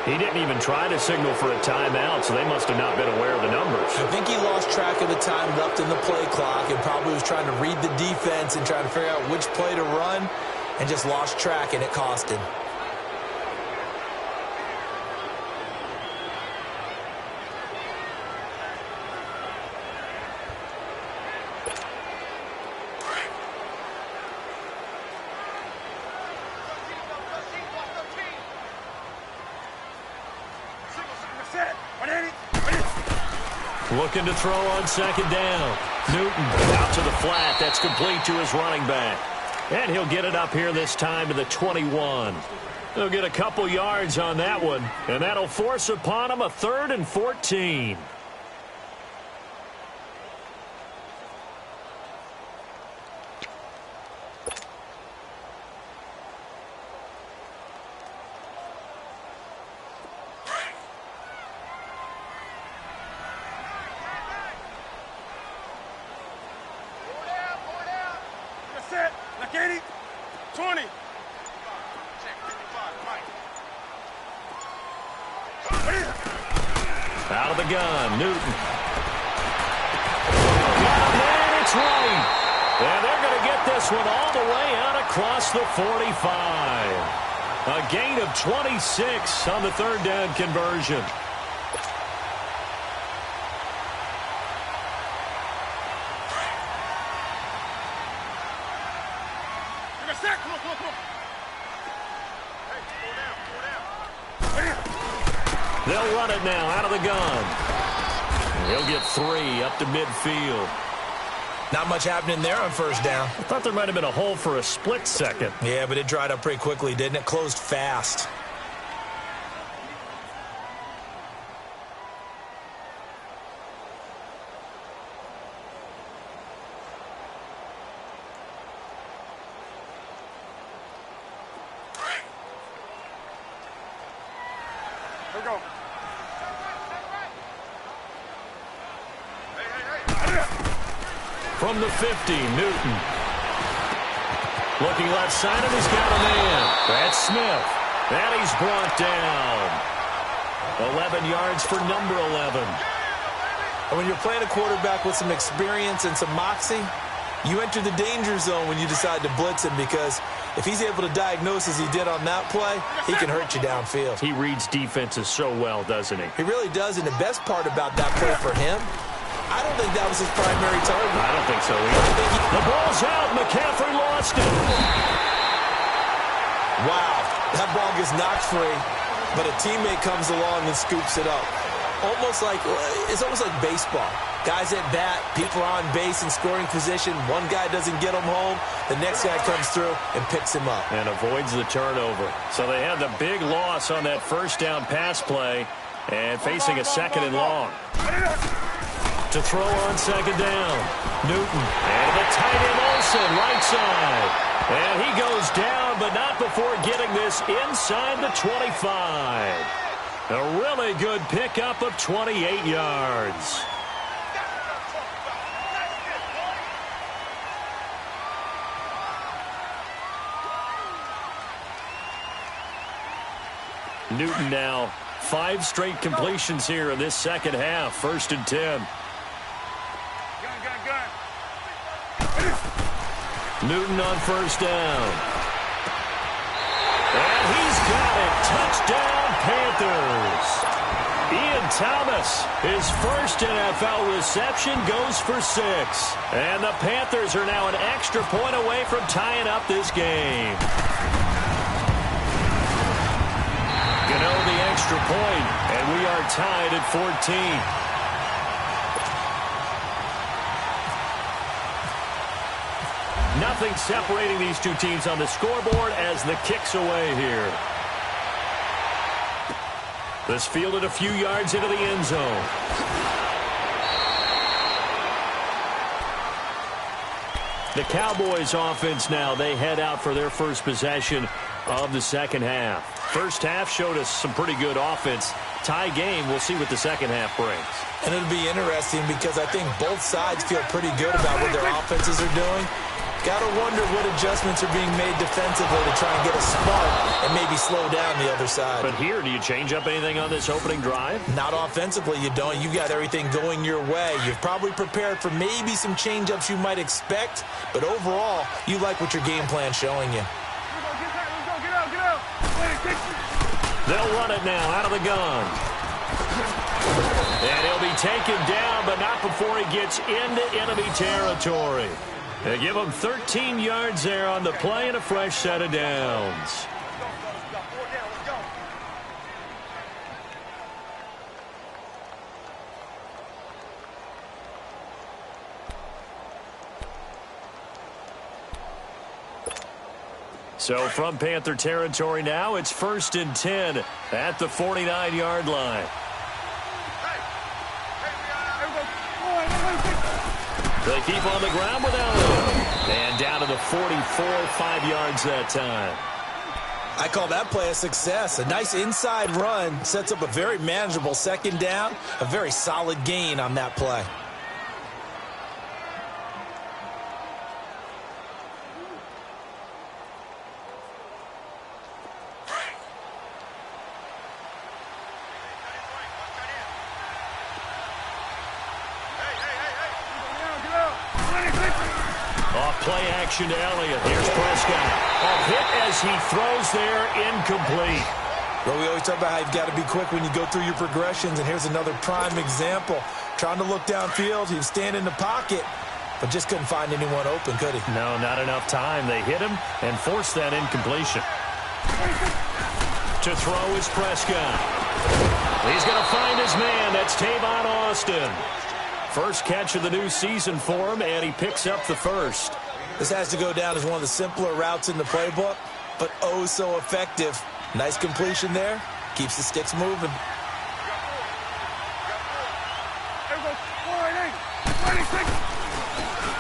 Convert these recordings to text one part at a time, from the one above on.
He didn't even try to signal for a timeout, so they must have not been aware of the numbers. I think he lost track of the time left in the play clock and probably was trying to read the defense and trying to figure out which play to run and just lost track, and it cost him. Looking to throw on second down. Newton out to the flat. That's complete to his running back. And he'll get it up here this time to the 21. He'll get a couple yards on that one, and that'll force upon him a 3rd and 14. Out of the gun, Newton. Got him, and it's right. And they're going to get this one all the way out across the 45. A gain of 26 on the 3rd down conversion. They'll run it now out of the gun. He'll get 3 up to midfield. Not much happening there on 1st down. I thought there might have been a hole for a split second. Yeah, but it dried up pretty quickly, didn't it? Closed fast. Here we go. From the 50, Newton. Looking left side, and he's got a man. That's Smith. And he's brought down. 11 yards for number 11. And when you're playing a quarterback with some experience and some moxie, you enter the danger zone when you decide to blitz him, because if he's able to diagnose as he did on that play, he can hurt you downfield. He reads defenses so well, doesn't he? He really does, and the best part about that play for him, I don't think that was his primary target. I don't think so either. The ball's out. McCaffrey lost it. Wow. That ball gets knocked free, but a teammate comes along and scoops it up. It's almost like baseball. Guys at bat, people are on base in scoring position. One guy doesn't get him home. The next guy comes through and picks him up. And avoids the turnover. So they had the big loss on that 1st down pass play and facing a 2nd and long. To throw on 2nd down. Newton. And the tight end Olsen, right side. And he goes down, but not before getting this inside the 25. A really good pickup of 28 yards. Newton now 5 straight completions here in this 2nd half. 1st and 10. Newton on 1st down. And he's got it. Touchdown, Panthers. Ian Thomas, his 1st NFL reception, goes for 6. And the Panthers are now an extra point away from tying up this game. Gano the extra point, and we are tied at 14. Nothing separating these two teams on the scoreboard as the kick's away here. This fielded a few yards into the end zone. The Cowboys offense now, they head out for their first possession of the 2nd half. 1st half showed us some pretty good offense. Tie game, we'll see what the 2nd half brings. And it'll be interesting because I think both sides feel pretty good about what their offenses are doing. Got to wonder what adjustments are being made defensively to try and get a spark and maybe slow down the other side. But here, do you change up anything on this opening drive? Not offensively, you don't. You got everything going your way. You've probably prepared for maybe some change-ups you might expect, but overall, you like what your game plan's showing you. They'll run it now out of the gun. And he'll be taken down, but not before he gets into enemy territory. They give him 13 yards there on the play and a fresh set of downs. So from Panther territory now, it's 1st and 10 at the 49-yard line. They keep on the ground with Elliott. And down to the 44, 5 yards that time. I call that play a success. A nice inside run sets up a very manageable second down. A very solid gain on that play. Play action to Elliott. Here's Prescott. A hit as he throws there, incomplete. Well, we always talk about how you've got to be quick when you go through your progressions, and here's another prime example. Trying to look downfield, he was standing in the pocket, but just couldn't find anyone open, could he? No, not enough time. They hit him and forced that incompletion. To throw is Prescott. He's going to find his man. That's Tavon Austin. First catch of the new season for him, and he picks up the first. This has to go down as one of the simpler routes in the playbook, but oh so effective. Nice completion there. Keeps the sticks moving.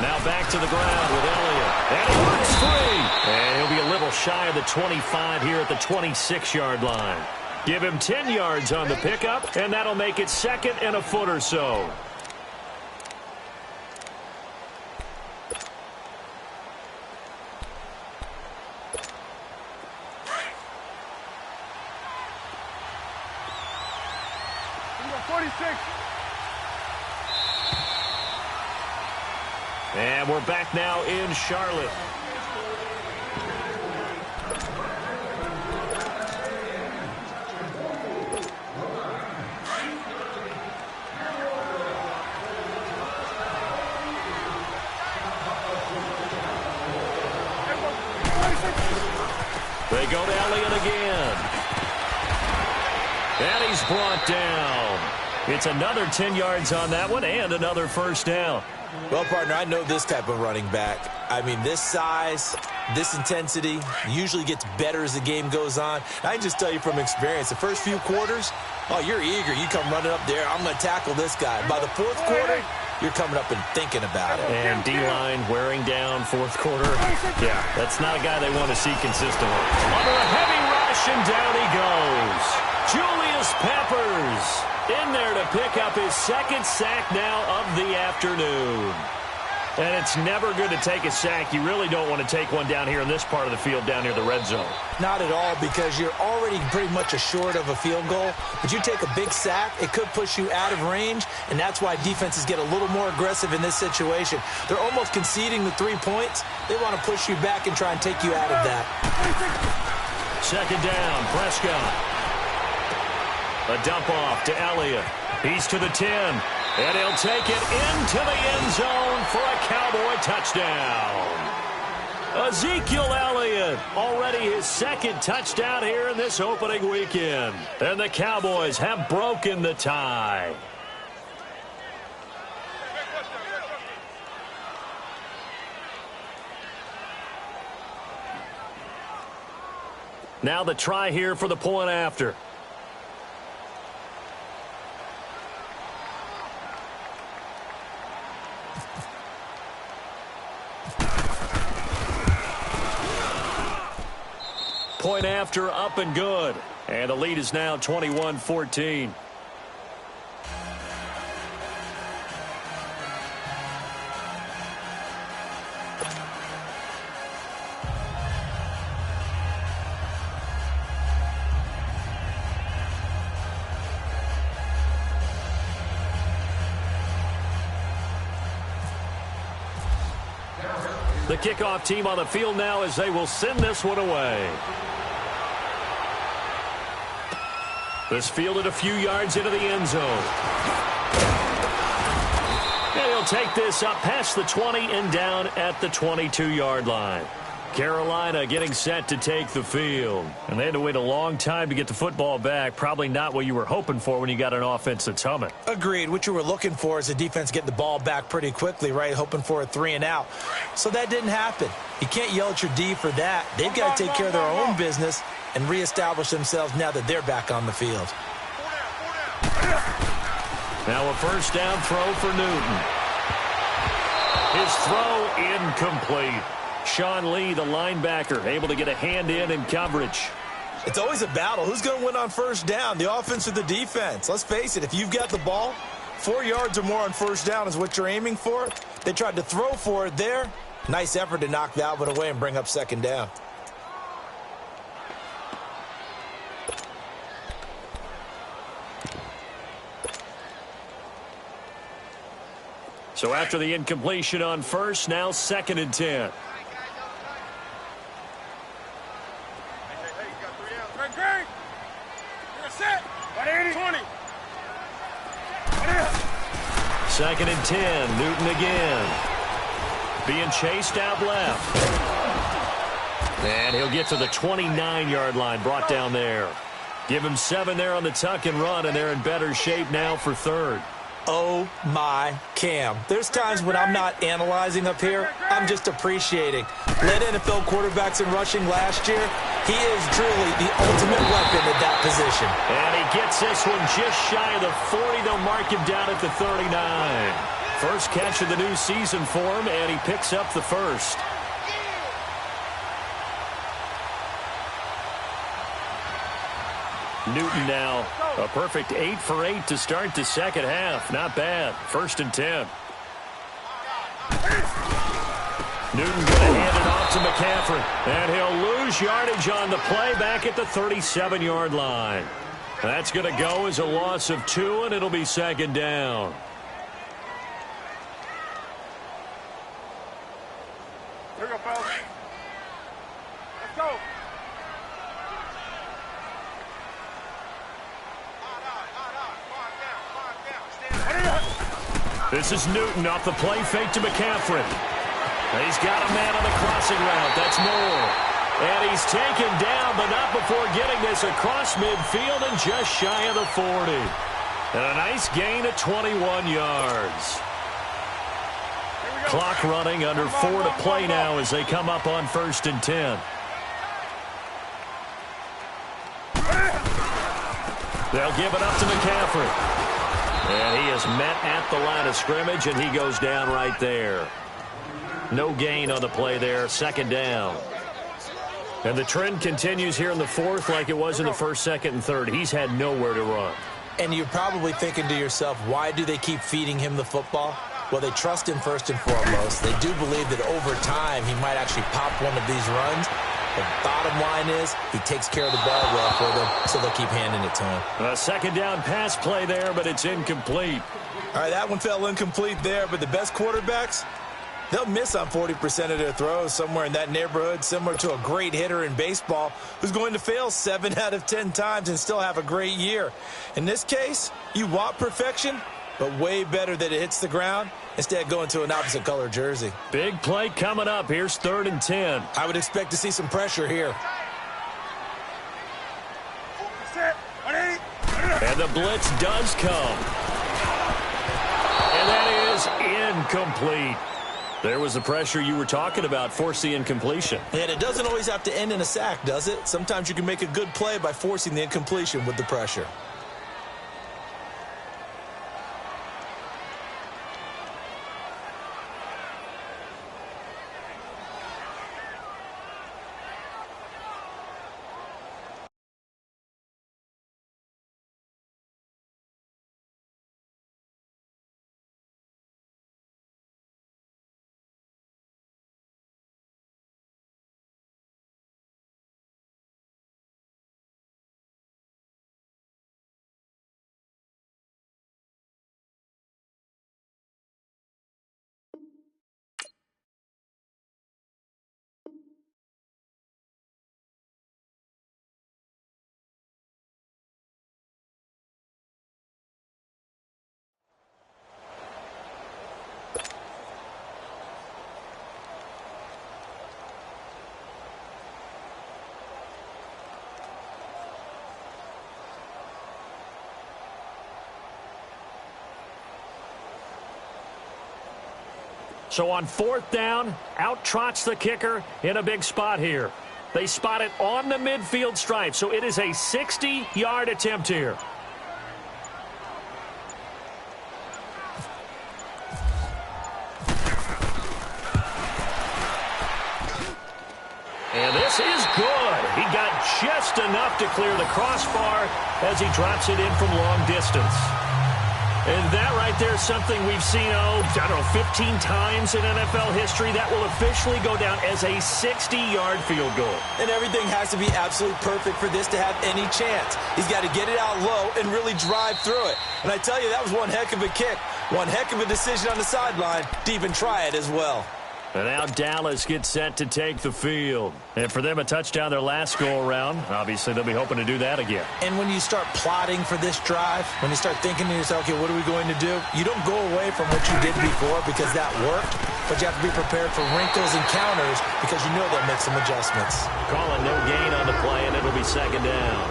Now back to the ground with Elliott. And he works free. And he'll be a little shy of the 25 here at the 26-yard line. Give him 10 yards on the pickup, and that'll make it 2nd and a foot or so. And we're back now in Charlotte. They go to Elliott again. And he's brought down. It's another 10 yards on that one and another first down. Well, partner, I know this type of running back. I mean, this size, this intensity usually gets better as the game goes on. I can just tell you from experience, the first few quarters, oh, you're eager. You come running up there, I'm going to tackle this guy. By the 4th quarter, you're coming up and thinking about it. And D-line wearing down 4th quarter. Yeah, that's not a guy they want to see consistently. Under a heavy rush, and down he goes. Julius Peppers in there to pick up his 2nd sack now of the afternoon. And it's never good to take a sack. You really don't want to take one down here in this part of the field, down near the red zone. Not at all, because you're already pretty much assured of a field goal. But you take a big sack, it could push you out of range, and that's why defenses get a little more aggressive in this situation. They're almost conceding the 3 points. They want to push you back and try and take you out of that. 2nd down, Prescott. A dump off to Elliott. He's to the 10. And he'll take it into the end zone for a Cowboy touchdown. Ezekiel Elliott, already his 2nd touchdown here in this opening weekend. And the Cowboys have broken the tie. Now the try here for the point after. Point after, up and good. And the lead is now 21-14. The kickoff team on the field now as they will send this one away. This fielded a few yards into the end zone. And he'll take this up past the 20 and down at the 22-yard line. Carolina getting set to take the field. And they had to wait a long time to get the football back. Probably not what you were hoping for when you got an offense that's humming. Agreed. What you were looking for is the defense getting the ball back pretty quickly, right? Hoping for a 3 and out. So that didn't happen. You can't yell at your D for that. They've got to take care of their own business and reestablish themselves now that they're back on the field. Now a first down throw for Newton. His throw incomplete. Sean Lee, the linebacker, able to get a hand in coverage. It's always a battle. Who's going to win on first down, the offense or the defense? Let's face it, if you've got the ball, 4 yards or more on first down is what you're aiming for. They tried to throw for it there. Nice effort to knock that one away and bring up second down. So after the incompletion on first, now 2nd and 10. Second and 10. Newton again. Being chased out left. And he'll get to the 29-yard line, brought down there. Give him 7 there on the tuck and run, and they're in better shape now for third. Oh, my Cam. There's times when I'm not analyzing up here. I'm just appreciating. Led NFL quarterbacks in rushing last year. He is truly the ultimate weapon at that position. And he gets this one just shy of the 40. They'll mark him down at the 39. First catch of the new season for him, and he picks up the first. Newton now a perfect 8 for 8 to start the second half. Not bad. 1st and 10. Newton going to hand it off to McCaffrey. And he'll lose yardage on the play back at the 37-yard line. That's going to go as a loss of 2, and it'll be 2nd down. Here we go, fellas. Let's go. This is Newton off the play fake to McCaffrey. He's got a man on the crossing route. That's Moore. And he's taken down, but not before getting this across midfield and just shy of the 40. And a nice gain of 21 yards. Clock running, under 4 to play now as they come up on 1st and 10. They'll give it up to McCaffrey. And he is met at the line of scrimmage, and he goes down right there. No gain on the play there, 2nd down. And the trend continues here in the 4th like it was in the 1st, 2nd, and 3rd. He's had nowhere to run. And you're probably thinking to yourself, why do they keep feeding him the football? Well, they trust him first and foremost. They do believe that over time he might actually pop one of these runs. The bottom line is he takes care of the ball well for them, so they'll keep handing it to him. A 2nd down pass play there, but it's incomplete. All right, that one fell incomplete there, but the best quarterbacks, they'll miss on 40% of their throws, somewhere in that neighborhood, similar to a great hitter in baseball who's going to fail 7 out of 10 times and still have a great year. In this case, you want perfection, but way better that it hits the ground instead of going to an opposite color jersey. Big play coming up. Here's 3rd and 10. I would expect to see some pressure here. And the blitz does come. And that is incomplete. There was the pressure you were talking about, force the incompletion. And it doesn't always have to end in a sack, does it? Sometimes you can make a good play by forcing the incompletion with the pressure. So on 4th down, out trots the kicker in a big spot here. They spot it on the midfield stripe, so it is a 60-yard attempt here. And this is good. He got just enough to clear the crossbar as he drops it in from long distance. And that right there is something we've seen, 15 times in NFL history. That will officially go down as a 60-yard field goal. And everything has to be absolutely perfect for this to have any chance. He's got to get it out low and really drive through it. And I tell you, that was one heck of a kick. One heck of a decision on the sideline to even try it as well. And now Dallas gets set to take the field. And for them, a touchdown their last go-around. Obviously, they'll be hoping to do that again. And when you start plotting for this drive, when you start thinking to yourself, okay, what are we going to do? You don't go away from what you did before because that worked, but you have to be prepared for wrinkles and counters because you know they'll make some adjustments. Calling no gain on the play, and it'll be 2nd down.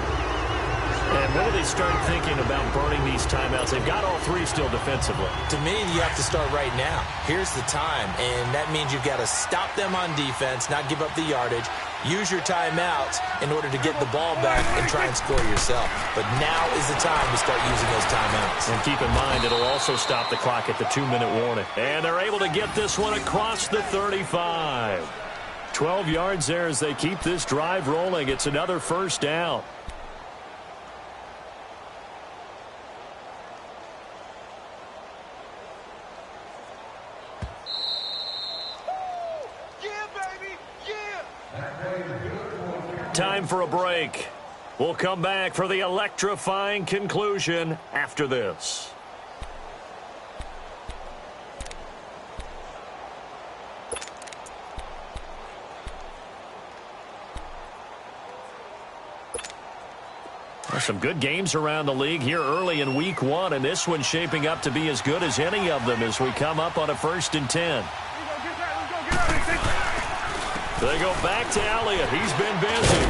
And when do they start thinking about burning these timeouts? They've got all 3 still defensively. To me, you have to start right now. Here's the time, and that means you've got to stop them on defense, not give up the yardage, use your timeouts in order to get the ball back and try and score yourself. But now is the time to start using those timeouts. And keep in mind, it'll also stop the clock at the 2-minute warning. And they're able to get this one across the 35. 12 yards there as they keep this drive rolling. It's another 1st down. Time for a break. We'll come back for the electrifying conclusion after this. There's some good games around the league here early in week 1, and this one's shaping up to be as good as any of them as we come up on a 1st and 10. They go back to Elliott. He's been busy.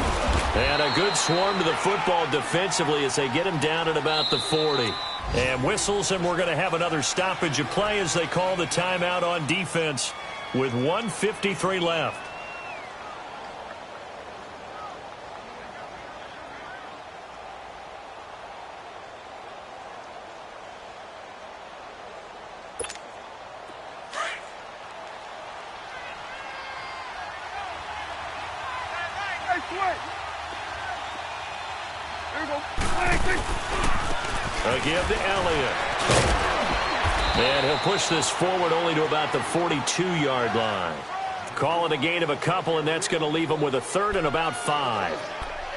And a good swarm to the football defensively as they get him down at about the 40. And whistles, and we're going to have another stoppage of play as they call the timeout on defense with 1:53 left. Again to Elliott. And he'll push this forward only to about the 42-yard line. Call it a gain of a couple, and that's going to leave him with a 3rd and about 5.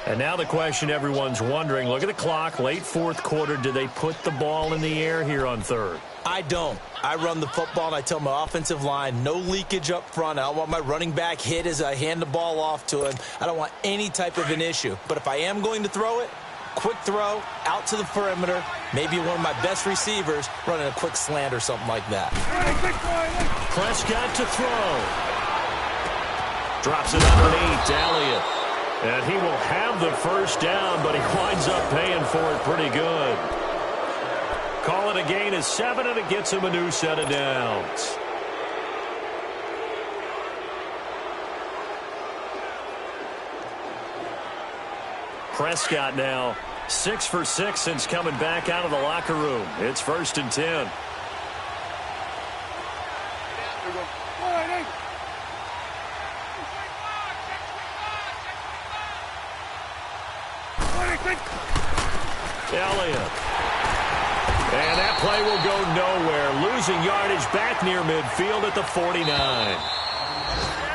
And now the question everyone's wondering, look at the clock, late 4th quarter, do they put the ball in the air here on 3rd? I don't. I run the football, and I tell my offensive line, no leakage up front. I don't want my running back hit as I hand the ball off to him. I don't want any type of an issue. But if I am going to throw it, quick throw, out to the perimeter, maybe one of my best receivers running a quick slant or something like that. Prescott to throw. Drops it underneath to Elliott. And he will have the 1st down, but he winds up paying for it pretty good. Call it a gain of 7, and it gets him a new set of downs. Prescott now 6 for 6 since coming back out of the locker room. It's 1st and 10. Elliott. And that play will go nowhere. Losing yardage back near midfield at the 49.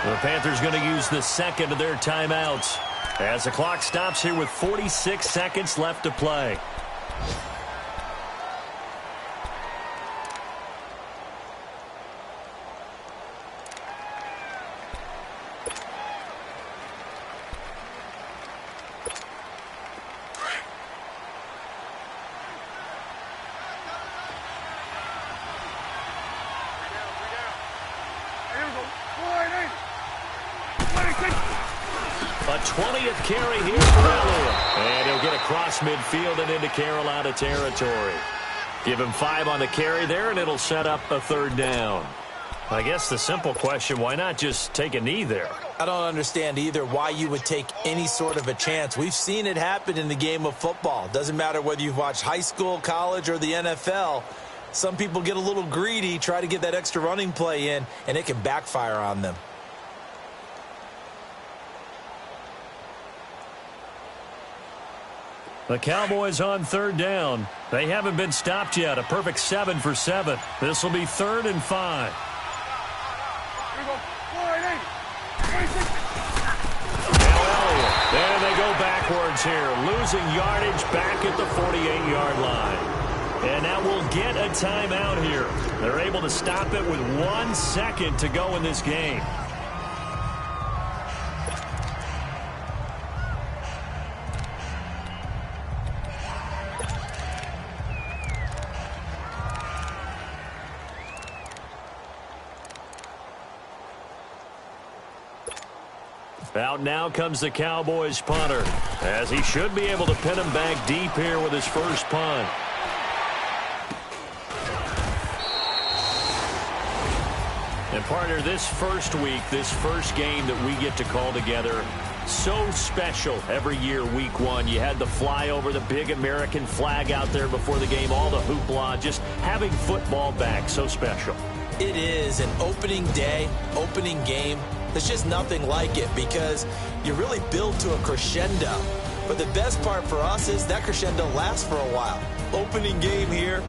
The Panthers going to use the 2nd of their timeouts as the clock stops here with 46 seconds left to play. A 20th carry here for Elliott. And he'll get across midfield and into Carolina territory. Give him 5 on the carry there, and it'll set up a 3rd down. I guess the simple question, why not just take a knee there? I don't understand either why you would take any sort of a chance. We've seen it happen in the game of football. Doesn't matter whether you've watched high school, college, or the NFL. Some people get a little greedy, try to get that extra running play in, and it can backfire on them. The Cowboys on third down. They haven't been stopped yet. A perfect 7 for 7. This will be 3rd and 5. There they go backwards here, losing yardage back at the 48-yard line. And now we'll get a timeout here. They're able to stop it with 1 second to go in this game. Out now comes the Cowboys punter, as he should be able to pin him back deep here with his first punt. And partner, this first week, this first game that we get to call together, so special every year, week 1. You had the flyover, the big American flag out there before the game, all the hoopla, just having football back, so special. It is an opening day, opening game. There's just nothing like it because you really build to a crescendo. But the best part for us is that crescendo lasts for a while. Opening game here.